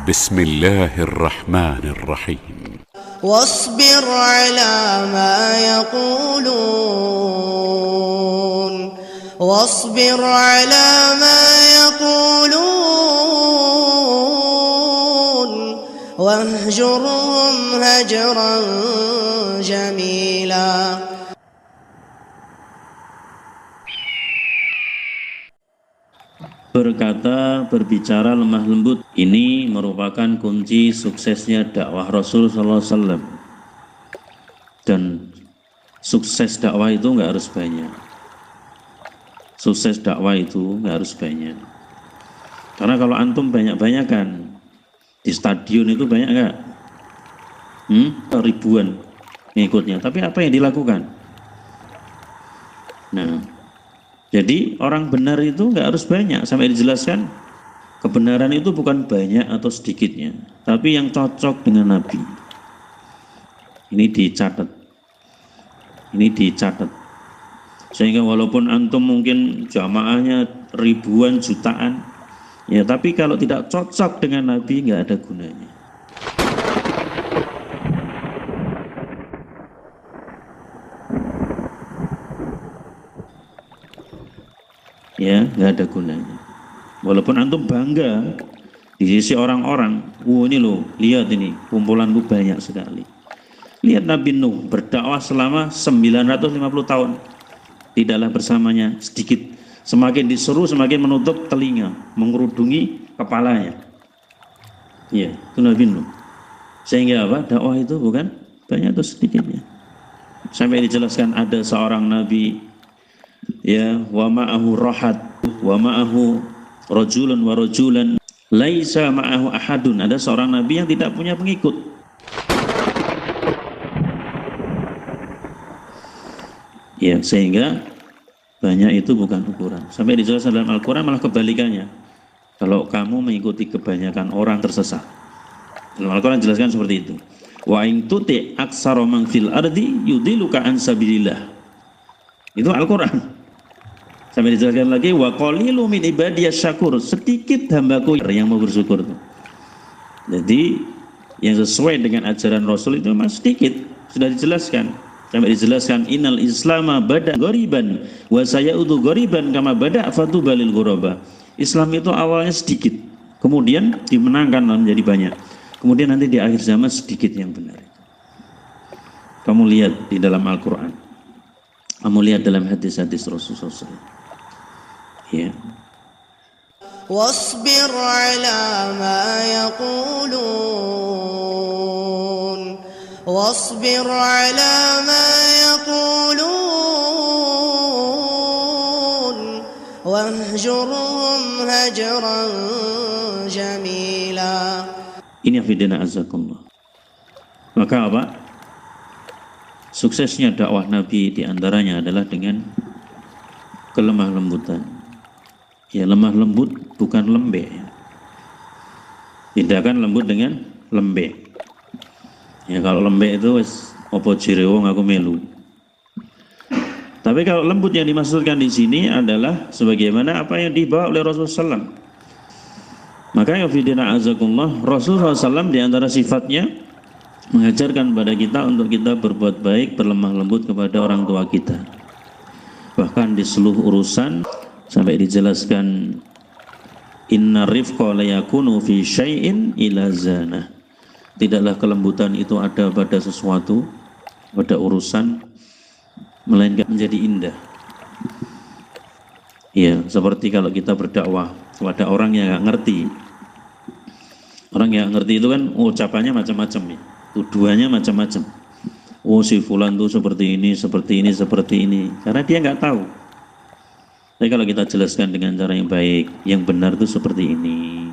بسم الله الرحمن الرحيم واصبر على ما يقولون واصبر على ما يقولون واهجرهم هجرا جميلا. Berkata, berbicara lemah lembut, ini merupakan kunci suksesnya dakwah Rasul sallallahu alaihi wasallam. Dan sukses dakwah itu nggak harus banyak. Sukses dakwah itu nggak harus banyak. Karena kalau antum banyak-banyakan di stadion itu banyak nggak? Ribuan ngikutnya. Tapi apa yang dilakukan? Nah. Jadi orang benar itu nggak harus banyak, sampai dijelaskan kebenaran itu bukan banyak atau sedikitnya, tapi yang cocok dengan Nabi. Ini dicatat. Sehingga walaupun antum mungkin jamaahnya ribuan jutaan, ya tapi kalau tidak cocok dengan Nabi nggak ada gunanya. Ya, nggak ada gunanya. Walaupun antum bangga di sisi orang-orang, ini loh, lihat ini kumpulanku banyak sekali. Lihat Nabi Nuh berdakwah selama 950 tahun, tidaklah bersamanya sedikit. Semakin disuruh semakin menutup telinga, mengerudungi kepalanya. Ya, itu Nabi Nuh. Sehingga apa? Dakwah itu bukan banyak atau sedikitnya. Sampai dijelaskan ada seorang Nabi, ya, wa ma'ahu rahat wa ma'ahu rajulun wa rajulan laisa ma'ahu ahadun. Ada seorang nabi yang tidak punya pengikut. Ya, sehingga banyak itu bukan ukuran. Sampai dijelaskan dalam Al-Quran malah kebalikannya. Kalau kamu mengikuti kebanyakan orang tersesat. Dalam Al-Quran dijelaskan seperti itu. Wa in tuti aksara man fil ardi yudilluka an sabilillah. Itu Al-Quran. Sampai dijelaskan lagi, wa qalilu min ibadiyas syakur, sedikit hambaku yang mau bersyukur. Jadi yang sesuai dengan ajaran Rasul itu memang sedikit, sudah dijelaskan. Sampai dijelaskan innal islama bada ghoriban wa sayaudu ghoriban kama bada fatubalil ghuraba. Islam itu awalnya sedikit, kemudian dimenangkan menjadi banyak. Kemudian nanti di akhir zaman sedikit yang benar. Kamu lihat di dalam Al-Quran. Kamu lihat dalam hadis-hadis Rasulullah SAW. Ya. واصبر على ما يقولون واصبر على ما يقولون واهجرهم هجرا جميلا. Ini afidina azakumullah. Maka apa? Suksesnya dakwah Nabi diantaranya adalah dengan kelemah lembutan. Ya, lemah lembut bukan lembek. Bedakan lembut dengan lembek. Ya, kalau lembek itu opo jirewong aku melu. Tapi kalau lembut yang dimaksudkan di sini adalah sebagaimana apa yang dibawa oleh Rasulullah SAW. Maka ya fidina azakumullah, Rasulullah SAW di antara sifatnya mengajarkan pada kita untuk kita berbuat baik, berlemah lembut kepada orang tua kita. Bahkan di seluruh urusan sampai dijelaskan inna rifqa la yakunu fi syai'in ila zana. Tidaklah kelembutan itu ada pada sesuatu, pada urusan, melainkan menjadi indah. Ya, seperti kalau kita berdakwah kepada orang yang nggak ngerti. Orang yang ngerti itu kan ucapannya macam-macam ya, tuduhannya macam-macam. Oh, si fulan tuh seperti ini, seperti ini, seperti ini. Karena dia nggak tahu. Tapi kalau kita jelaskan dengan cara yang baik, yang benar itu seperti ini.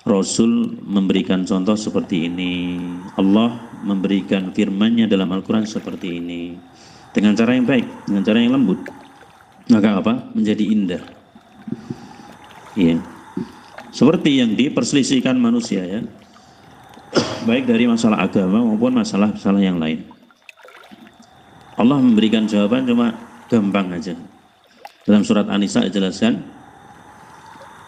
Rasul memberikan contoh seperti ini. Allah memberikan firman-Nya dalam Al-Quran seperti ini. Dengan cara yang baik, dengan cara yang lembut. Maka apa? Menjadi indah. Iya. Seperti yang diperselisihkan manusia ya. Baik dari masalah agama maupun masalah-masalah yang lain. Allah memberikan jawaban cuma gampang aja. Dalam surat An-Nisa dijelaskan,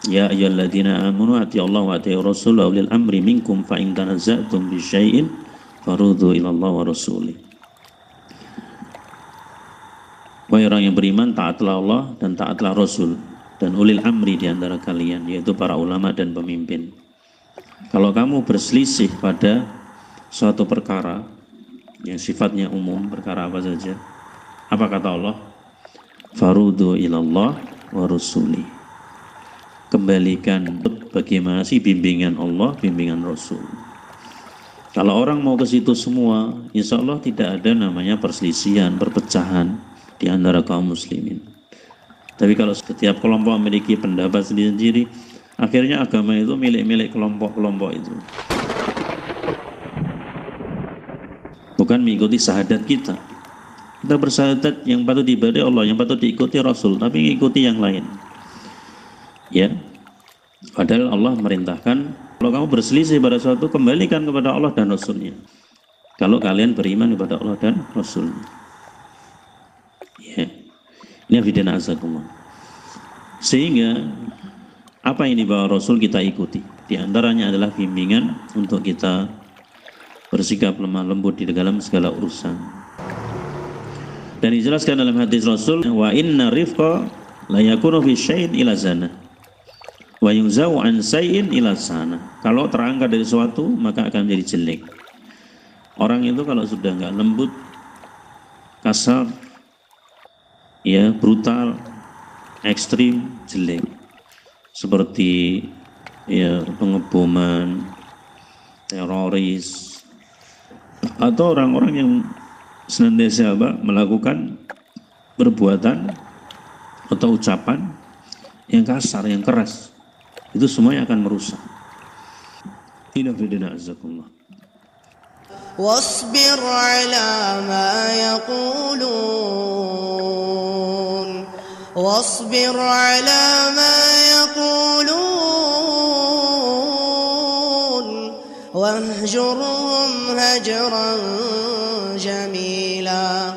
Ya ayyuhalladzina amanu atiillaha wa atiiur rasul wa ulil amri minkum fa in tanaza'tum bi syai'in farudhu ila Allah wa rasulih. Wahai orang yang beriman, taatlah Allah dan taatlah Rasul dan ulil amri di antara kalian, yaitu para ulama dan pemimpin. Kalau kamu berselisih pada suatu perkara yang sifatnya umum, perkara apa saja, apa kata Allah? Farudhu ila Allah wa rasulih. Kembalikan bagaimana sih bimbingan Allah, bimbingan Rasul. Kalau orang mau ke situ semua, insya Allah tidak ada namanya perselisihan, perpecahan di antara kaum muslimin. Tapi kalau setiap kelompok memiliki pendapat sendiri-sendiri, akhirnya agama itu milik-milik kelompok-kelompok itu. Bukan mengikuti syahadat kita. Kita bersyahadat yang patut diibadahi Allah, yang patut diikuti Rasul, tapi mengikuti yang lain. Ya, padahal Allah merintahkan kalau kamu berselisih pada suatu, kembalikan kepada Allah dan Rasulnya. Kalau kalian beriman kepada Allah dan Rasulnya. Ya, ini afidana azakumullah. Sehingga apa yang dibawa Rasul kita ikuti. Di antaranya adalah bimbingan untuk kita bersikap lemah lembut di dalam segala urusan. Dan dijelaskan dalam hadis Rasul, wa inna rifqa la yakunu fi syai'in ila zana wa yunzau an syai'in ila sana. Kalau terangkat dari sesuatu maka akan menjadi jelek. Orang itu kalau sudah enggak lembut, kasar, ya brutal, ekstrim, jelek. Seperti ya pengeboman, teroris, atau orang-orang yang senantiasa melakukan perbuatan atau ucapan yang kasar, yang keras, itu semuanya akan merusak. Inna fidina azakumullah. واصبر على ما يقولون واصبر على ما يقولون واهجرهم هجرا جميلا